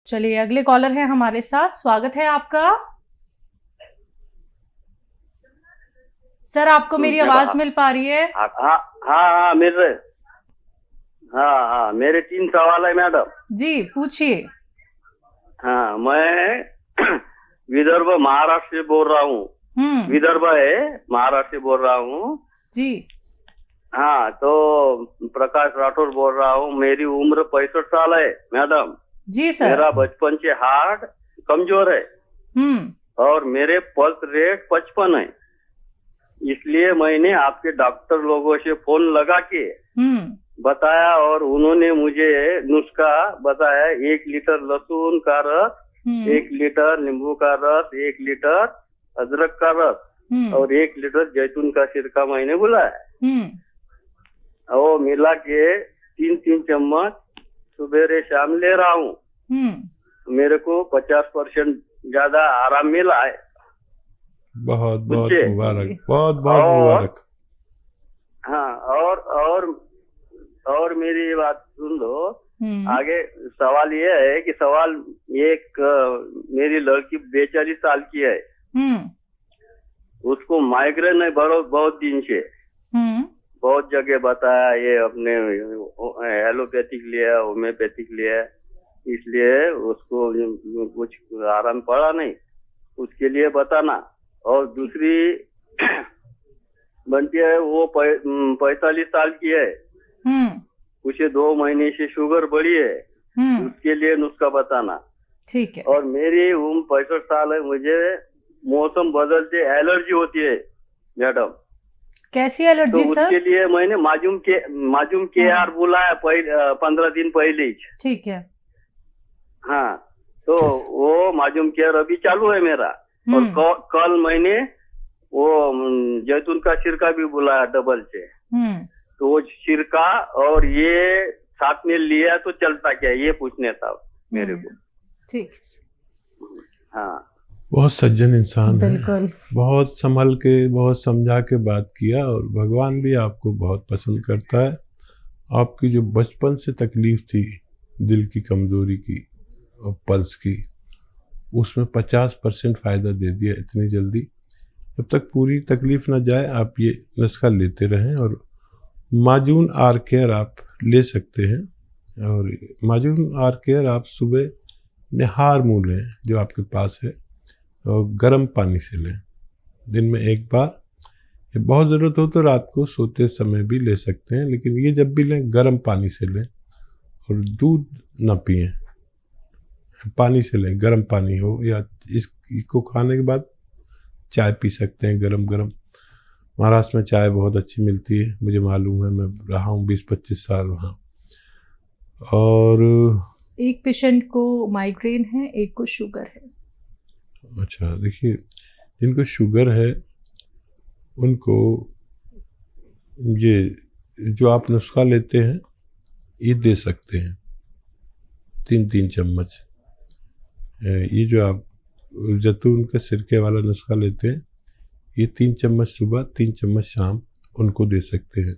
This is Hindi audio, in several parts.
चलिए अगले कॉलर है हमारे साथ, स्वागत है आपका। सर आपको मेरी आवाज मिल पा रही है? हाँ हाँ हाँ मिल रहे। हाँ मेरे 3 सवाल है मैडम। जी पूछिए। हाँ मैं विदर्भ महाराष्ट्र से बोल रहा हूँ। विदर्भ है, महाराष्ट्र से बोल रहा हूँ जी। हाँ तो प्रकाश राठौर बोल रहा हूँ। मेरी उम्र 65 साल है मैडम। जी सर। मेरा बचपन से हार्ट कमजोर है और मेरे पल्स रेट 55 है। इसलिए मैंने आपके डॉक्टर लोगों से फोन लगा के बताया और उन्होंने मुझे नुस्खा बताया। 1 लीटर लहसुन का रस, 1 लीटर नींबू का रस, 1 लीटर अदरक का रस और 1 लीटर जैतून का सिरका मैंने बुलाया। वो मिला के 3-3 चम्मच सुबह शाम ले रहा हूँ। मेरे को 50% ज्यादा आराम मिला है। बहुत बहुत मुबारक, बहुत बहुत मुबारक। हाँ और मेरी बात सुन लो। आगे सवाल ये है कि मेरी लड़की 42 साल की है। उसको माइग्रेन है बहुत दिन से। बहुत जगह बताया, ये अपने एलोपैथिक लिया, होम्योपैथिक लिया, इसलिए उसको कुछ आराम पड़ा नहीं। उसके लिए बताना। और दूसरी बनती है वो 45 साल की है। उसे 2 महीने से शुगर बढ़ी है। उसके लिए नुस्खा बताना। ठीक है। और मेरी उम्र 65 साल है। मुझे मौसम बदलते एलर्जी होती है मैडम। कैसी एलर्जी तो सर? उसके लिए मैंने माजूम के आर बुलाया 15 दिन पहले ही। ठीक है। हाँ तो वो माजूम केयर अभी चालू है मेरा। और कल मैंने वो जैतून का सिरका भी बुलाया डबल से। तो वो सिरका और ये साथ में लिया तो चलता क्या, ये पूछने था मेरे को। ठीक। हाँ बहुत सज्जन इंसान है, बिल्कुल। बहुत संभल के, बहुत समझा के बात किया और भगवान भी आपको बहुत पसंद करता है। आपकी जो बचपन से तकलीफ थी, दिल की कमजोरी की और पल्स की, उसमें 50% फ़ायदा दे दिया इतनी जल्दी। जब तक पूरी तकलीफ ना जाए आप ये नुस्खा लेते रहें। और माजून आर केयर आप ले सकते हैं। और माजून आर केयर आप सुबह निहार मुँह लें जो आपके पास है, और गर्म पानी से लें दिन में 1 बार। ये बहुत ज़रूरत हो तो रात को सोते समय भी ले सकते हैं, लेकिन ये जब भी लें गर्म पानी से लें। और दूध ना पिएं, पानी से लें, गर्म पानी हो, या इसको खाने के बाद चाय पी सकते हैं गरम गरम। महाराष्ट्र में चाय बहुत अच्छी मिलती है, मुझे मालूम है, मैं रहा हूँ 20-25 साल वहाँ। और एक पेशेंट को माइग्रेन है, एक को शुगर है। अच्छा देखिए, जिनको शुगर है उनको ये जो आप नुस्खा लेते हैं ये दे सकते हैं, 3-3 चम्मच। ये जो आप जैतून के सिरके वाला नुस्खा लेते हैं, ये 3 चम्मच सुबह, 3 चम्मच शाम उनको दे सकते हैं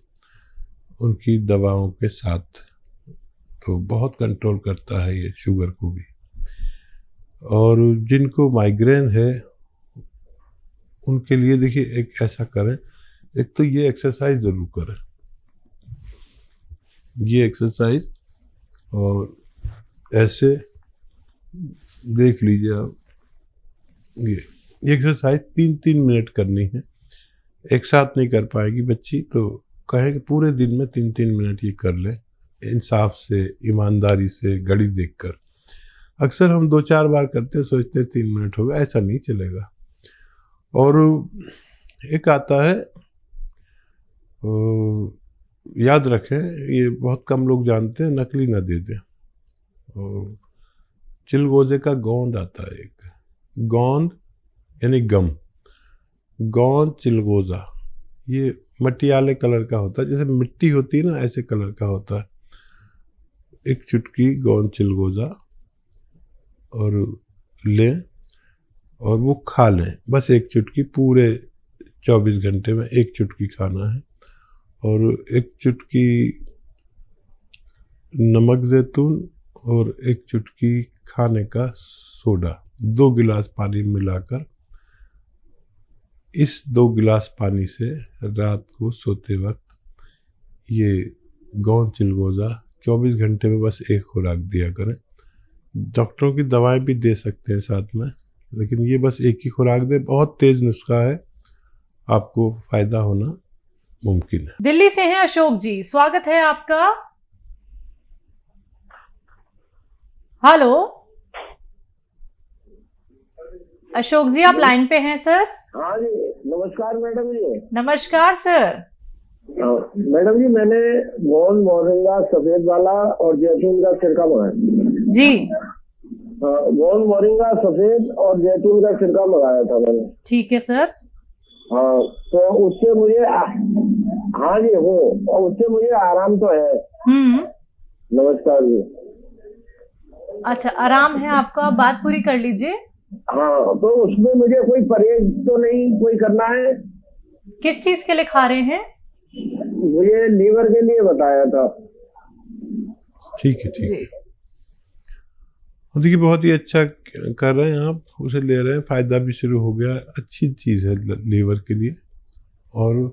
उनकी दवाओं के साथ। तो बहुत कंट्रोल करता है ये शुगर को भी। और जिनको माइग्रेन है उनके लिए देखिए, एक ऐसा करें, एक तो ये एक्सरसाइज ज़रूर करें, ये एक्सरसाइज। और ऐसे देख लीजिए आप, ये एक्सरसाइज 3-3 मिनट करनी है। एक साथ नहीं कर पाएगी बच्ची, तो कहें कि पूरे दिन में 3-3 मिनट ये कर लें, इंसाफ से, ईमानदारी से, घड़ी देखकर। अक्सर हम 2-4 बार करते हैं, सोचते हैं 3 मिनट होगा, ऐसा नहीं चलेगा। और एक आता है, याद रखें, ये बहुत कम लोग जानते हैं, नकली ना दे दें। और चिलगोजे का गोंद आता है, एक गोंद यानी गम, गोंद चिलगोजा, ये मटियाले कलर का होता है, जैसे मिट्टी होती है ना, ऐसे कलर का होता है। एक चुटकी गोंद चिलगोजा और लें और वो खा लें, बस एक चुटकी, पूरे 24 घंटे में 1 चुटकी खाना है। और 1 चुटकी नमक ज़ैतून और 1 चुटकी खाने का सोडा 2 गिलास पानी में मिलाकर, इस 2 गिलास पानी से रात को सोते वक्त ये गौन चिलगोजा 24 घंटे में बस एक खुराक दिया करें। डॉक्टरों की दवाएं भी दे सकते हैं साथ में, लेकिन ये बस एक ही खुराक दें। बहुत तेज नुस्खा है, आपको फायदा होना मुमकिन है। दिल्ली से हैं अशोक जी, स्वागत है आपका। हेलो अशोक जी, आप लाइन पे हैं सर? हाँ जी, नमस्कार मैडम जी। नमस्कार सर। मैडम जी, मैंने गोंद मोरिंगा सफेद वाला और जैतून का सिरका मंगाया जी। गोंद मोरिंगा सफेद और जैतून का सिरका मंगाया था मैंने। ठीक है सर। हाँ, तो उससे मुझे हाँ जी हो, और उससे मुझे आराम तो है। नमस्कार जी। अच्छा, आराम है आपको, आप बात पूरी कर लीजिए। हाँ, तो उसमें मुझे कोई परहेज तो नहीं कोई करना है? किस चीज के लिए खा रहे हैं? मुझे लीवर के लिए बताया था। ठीक है, ठीक है। देखिए, बहुत ही अच्छा कर रहे हैं आप, उसे ले रहे हैं, फ़ायदा भी शुरू हो गया। अच्छी चीज़ है लीवर के लिए। और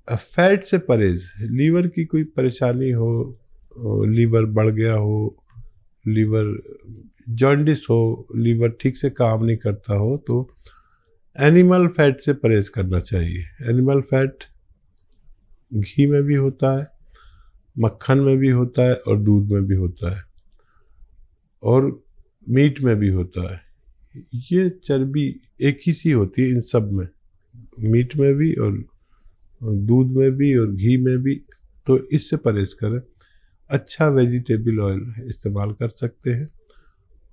फैट से परहेज, लीवर की कोई परेशानी हो, लीवर बढ़ गया हो, लीवर जॉन्डिस हो, लीवर ठीक से काम नहीं करता हो, तो एनिमल फैट से परहेज करना चाहिए। एनिमल फैट घी में भी होता है, मक्खन में भी होता है और दूध में भी होता है और मीट में भी होता है। ये चर्बी एक ही सी होती है इन सब में, मीट में भी और दूध में भी और घी में भी। तो इससे परहेज करें। अच्छा वेजिटेबल ऑयल इस्तेमाल कर सकते हैं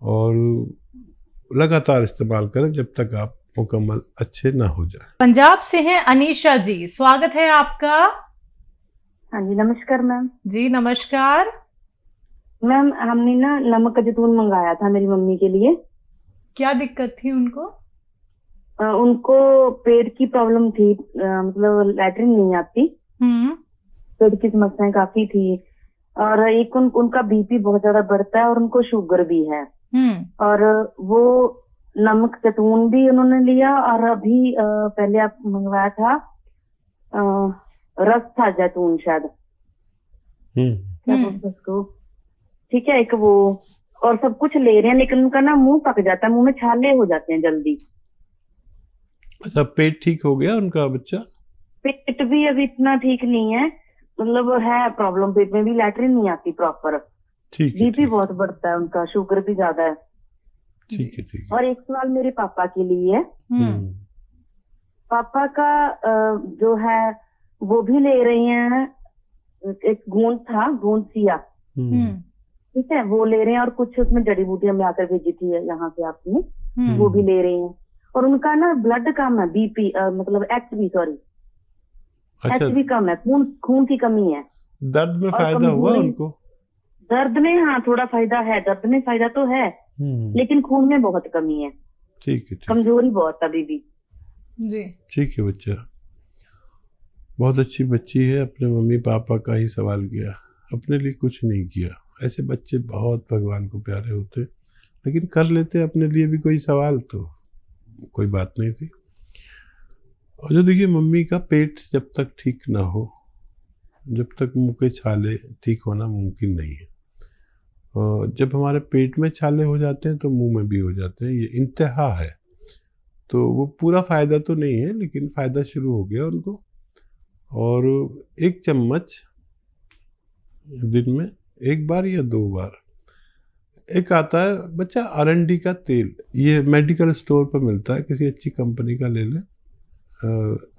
और लगातार इस्तेमाल करें जब तक आप मुकम्मल अच्छे ना हो जाए। पंजाब से हैं अनीशा जी, स्वागत है आपका। हाँ जी, नमस्कार मैम। जी नमस्कार मैम, हमने ना नमक जैतून मंगाया था मेरी मम्मी के लिए। क्या दिक्कत थी उनको? उनको पेट की प्रॉब्लम थी, मतलब लैट्रिन नहीं आती, पेट की समस्याएं काफी थी, और एक उनका बीपी बहुत ज्यादा बढ़ता है और उनको शुगर भी है। और वो नमक जैतून भी उन्होंने लिया, और अभी पहले आप मंगवाया था रस था जैतून शायद, क्या बोलते उसको, ठीक है, एक वो, और सब कुछ ले रहे हैं, लेकिन उनका ना मुंह पक जाता है, मुंह में छाले हो जाते हैं जल्दी। अच्छा, पेट ठीक हो गया उनका बच्चा? पेट भी अभी इतना ठीक नहीं है, मतलब है प्रॉब्लम, पेट में भी लैट्रिन नहीं आती प्रॉपर। ठीक है। बीपी बहुत बढ़ता है उनका, शुगर भी ज्यादा है। ठीक है, ठीक है। और एक सवाल मेरे पापा के लिए है। पापा का जो है वो भी ले रहे हैं, एक गोंद था, गोंद सिया, ठीक है, वो ले रहे हैं, और कुछ उसमें जड़ी बूटियां मिलाकर भेजी थी यहाँ से आपने, वो भी ले रहे हैं। और उनका ना ब्लड कम है, बीपी मतलब एचबी, सॉरी एचबी कम है, खून की कमी है। दर्द में फायदा हुआ उनको? दर्द में हाँ थोड़ा फायदा है, दर्द में फायदा तो है, लेकिन खून में बहुत कमी है। ठीक है, कमजोरी बहुत अभी भी। जी ठीक है। बच्चा बहुत अच्छी बच्ची है, अपने मम्मी पापा का ही सवाल किया, अपने लिए कुछ नहीं किया। ऐसे बच्चे बहुत भगवान को प्यारे होते, लेकिन कर लेते अपने लिए भी कोई सवाल, तो कोई बात नहीं थी। और जो देखिए, मम्मी का पेट जब तक ठीक ना हो, जब तक मुंह के छाले ठीक होना मुमकिन नहीं है। और जब हमारे पेट में छाले हो जाते हैं तो मुंह में भी हो जाते हैं, ये इंतहा है। तो वो पूरा फ़ायदा तो नहीं है, लेकिन फ़ायदा शुरू हो गया उनको। और 1 चम्मच दिन में 1 बार या 2 बार, एक आता है बच्चा अरंडी का तेल, ये मेडिकल स्टोर पर मिलता है, किसी अच्छी कंपनी का ले लें।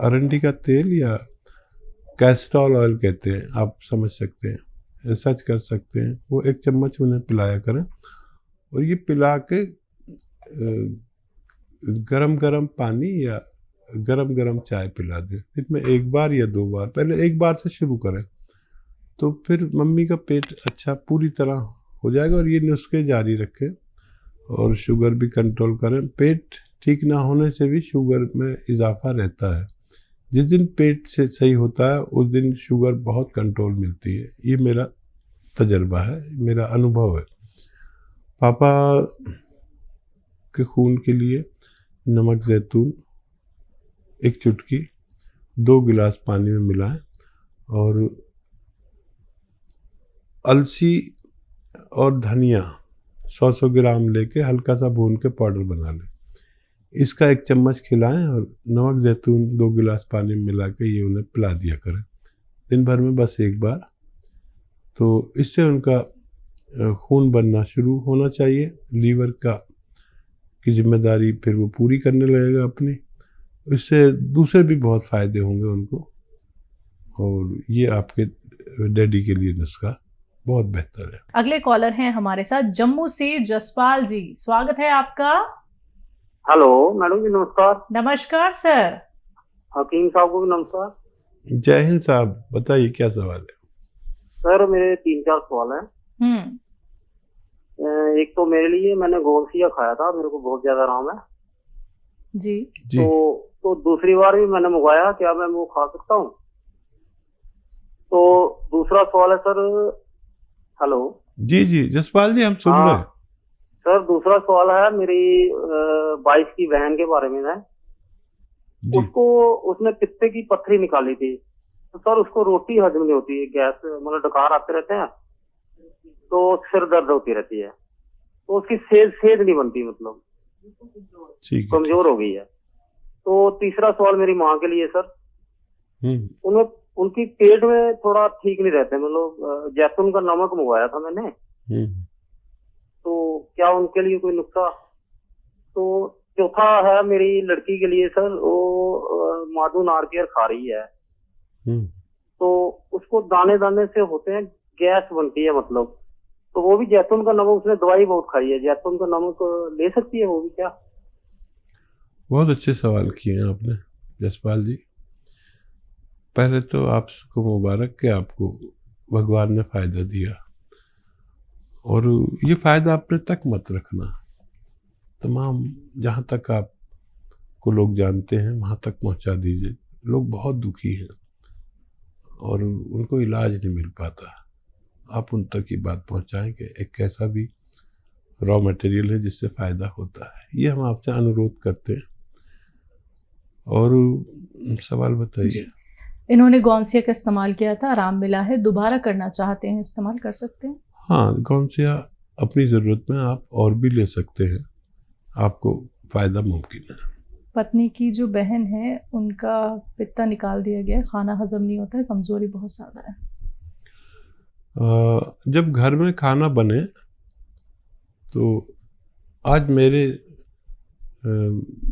अरंडी का तेल या कैस्ट्रॉल ऑयल कहते हैं, आप समझ सकते हैं, सर्च कर सकते हैं। वो 1 चम्मच उन्हें पिलाया करें, और ये पिला के गरम गरम पानी या गरम गरम चाय पिला दें दिन में 1 बार या 2 बार। पहले 1 बार से शुरू करें, तो फिर मम्मी का पेट अच्छा पूरी तरह हो जाएगा। और ये नुस्खे जारी रखें और शुगर भी कंट्रोल करें। पेट ठीक ना होने से भी शुगर में इजाफा रहता है। जिस दिन पेट से सही होता है उस दिन शुगर बहुत कंट्रोल मिलती है। ये मेरा तजर्बा है, मेरा अनुभव है। पापा के खून के लिए नमक जैतून 1 चुटकी 2 गिलास पानी में मिलाएं और अलसी और धनिया 100 ग्राम लेके हल्का सा भून के पाउडर बना लें। इसका 1 चम्मच खिलाएं और नमक जैतून 2 गिलास पानी में मिला के ये उन्हें पिला दिया करें दिन भर में बस 1 बार। तो इससे उनका खून बनना शुरू होना चाहिए। लीवर की जिम्मेदारी फिर वो पूरी करने लगेगा अपनी। इससे दूसरे भी बहुत फ़ायदे होंगे उनको। और ये आपके डैडी के लिए नुस्खा बहुत बेहतर है। अगले कॉलर हैं हमारे साथ जम्मू से जसपाल जी, स्वागत है आपका। हेलो मैडम जी, नमस्कार। नमस्कार सर। हकीम साहब को भी नमस्कार। जय हिंद साहब, बताइए क्या सवाल है? सर मेरे 3-4 सवाल हैं। एक तो मेरे लिए, मैंने गोलसिया खाया था, मेरे को बहुत ज्यादा आराम है जी। तो दूसरी बार भी मैंने मंगवाया, क्या मैं वो खा सकता हूँ? तो दूसरा सवाल है सर। हेलो जी जी जसपाल जी, हम सुन रहे हैं। सर दूसरा सवाल है मेरी वाइफ की बहन के बारे में है। उसने पित्ते की पत्थरी निकाली थी, तो सर उसको रोटी हजम नहीं होती है, गैस मतलब डकार आते रहते हैं, तो सिर दर्द होती रहती है, तो उसकी सेहत नहीं बनती, मतलब कमजोर हो गई है। तो तीसरा सवाल मेरी माँ के लिए सर। उनकी पेट में थोड़ा ठीक नहीं रहते, मतलब जैतून का नमक मंगवाया था मैंने, तो क्या उनके लिए कोई नुस्खा? तो चौथा है मेरी लड़की के लिए सर, वो माधु नारकेल खा रही है, तो उसको दाने दाने से होते हैं, गैस बनती है मतलब, तो वो भी जैतून का नमक, उसने दवाई बहुत खाई है, जैतून का नमक ले सकती है वो भी क्या? बहुत अच्छे सवाल किए हैं आपने जसपाल जी। पहले तो आपको मुबारक कि आपको भगवान ने फ़ायदा दिया, और ये फ़ायदा अपने तक मत रखना, तमाम जहाँ तक आपको लोग जानते हैं वहाँ तक पहुँचा दीजिए। लोग बहुत दुखी हैं और उनको इलाज नहीं मिल पाता, आप उन तक ये बात पहुँचाएं कि एक ऐसा भी रॉ मटेरियल है जिससे फ़ायदा होता है। ये हम आपसे अनुरोध करते हैं। और सवाल बताइए। इन्होंने गौनसिया का इस्तेमाल किया था, आराम मिला है, दोबारा करना चाहते हैं, इस्तेमाल कर सकते हैं? हाँ, गौनसिया अपनी ज़रूरत में आप और भी ले सकते हैं, आपको फ़ायदा मुमकिन है। पत्नी की जो बहन है उनका पित्ता निकाल दिया गया, खाना हजम नहीं होता है, कमज़ोरी बहुत ज़्यादा है। जब घर में खाना बने तो आज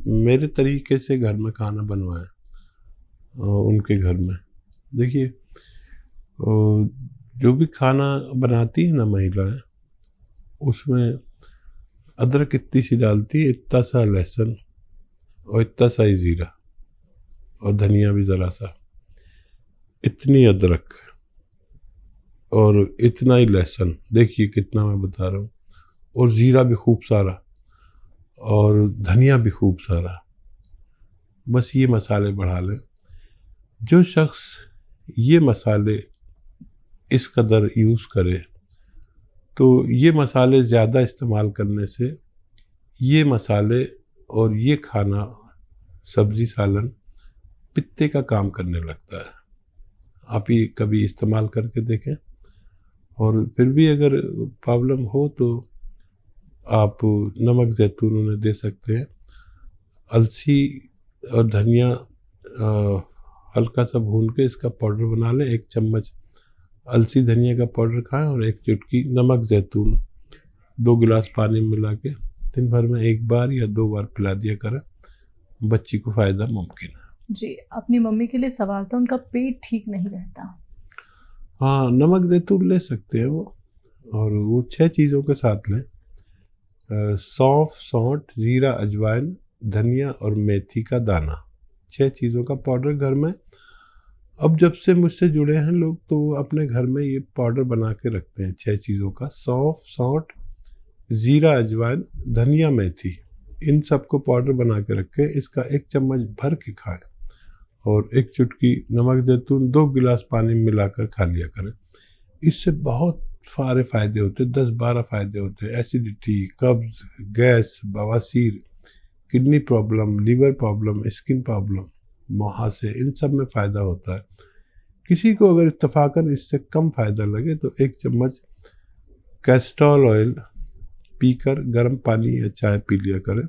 मेरे तरीके से घर में खाना बनवाएं। उनके घर में देखिए, जो भी खाना बनाती है ना महिलाएं, उसमें अदरक इतनी सी डालती है, इतना सा लहसुन और इतना सा ही ज़ीरा और धनिया भी ज़रा सा, इतनी अदरक और इतना ही लहसुन, देखिए कितना मैं बता रहा हूँ, और ज़ीरा भी खूब सारा और धनिया भी खूब सारा। बस ये मसाले बढ़ा लें। जो शख्स ये मसाले इस कदर यूज़ करे, तो ये मसाले ज़्यादा इस्तेमाल करने से ये मसाले और ये खाना, सब्ज़ी सालन, पित्ते का काम करने लगता है। आप ये कभी इस्तेमाल करके देखें, और फिर भी अगर प्रॉब्लम हो तो आप नमक जैतून उन्हें दे सकते हैं। अलसी और धनिया हल्का सा भून के इसका पाउडर बना लें, 1 चम्मच अलसी धनिया का पाउडर खाएं और 1 चुटकी नमक जैतून 2 गिलास पानी में मिला के दिन भर में 1 बार या 2 बार पिला दिया करें, बच्ची को फ़ायदा मुमकिन है। जी, अपनी मम्मी के लिए सवाल था, उनका पेट ठीक नहीं रहता। हाँ, नमक जैतून ले सकते हैं वो, और वो 6 चीज़ों के साथ लें। सौंफ, सौंठ, ज़ीरा, अजवाइन, धनिया और मेथी का दाना, 6 चीज़ों का पाउडर घर में। अब जब से मुझसे जुड़े हैं लोग तो वो अपने घर में ये पाउडर बना के रखते हैं 6 चीज़ों का, सौंफ, सौंठ, ज़ीरा, अजवाइन, धनिया, मेथी, इन सबको पाउडर बना के रखें। इसका 1 चम्मच भर के खाएं और 1 चुटकी नमक जैतून 2 गिलास पानी में मिलाकर खा लिया करें। इससे बहुत सारे फायदे होते हैं, 10-12 फायदे होते हैं। एसिडिटी, कब्ज, गैस, बवासीर, kidney problem, liver problem, skin problem, मुहासे, इन सब में फ़ायदा होता है। किसी को अगर इत्तफाकन इससे कम फ़ायदा लगे तो 1 चम्मच कैस्टोल ऑयल पीकर गर्म पानी या चाय पी लिया करें,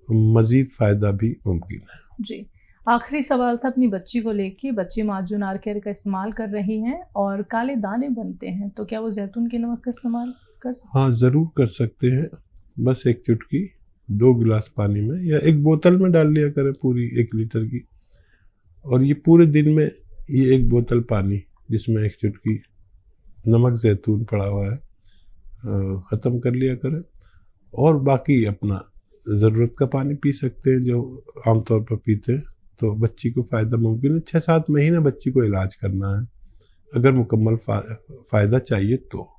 मज़ीद फ़ायदा भी मुमकिन है। जी, आखिरी सवाल था अपनी बच्ची को लेके। बच्ची माजून आर केयर का इस्तेमाल कर रही हैं और काले दाने बनते हैं, तो क्या वो जैतून के नमक का इस्तेमाल कर सकते हैं? हाँ, ज़रूर कर सकते हैं। बस 1 चुटकी 2 गिलास पानी में या 1 बोतल में डाल लिया करें पूरी 1 लीटर की, और ये पूरे दिन में ये 1 बोतल पानी जिसमें 1 चुटकी नमक जैतून पड़ा हुआ है ख़त्म कर लिया करें। और बाकी अपना ज़रूरत का पानी पी सकते हैं जो आमतौर पर पीते हैं, तो बच्ची को फ़ायदा मुमकिन है। 6-7 महीने बच्ची को इलाज करना है, अगर मुकम्मल फ़ायदा चाहिए तो।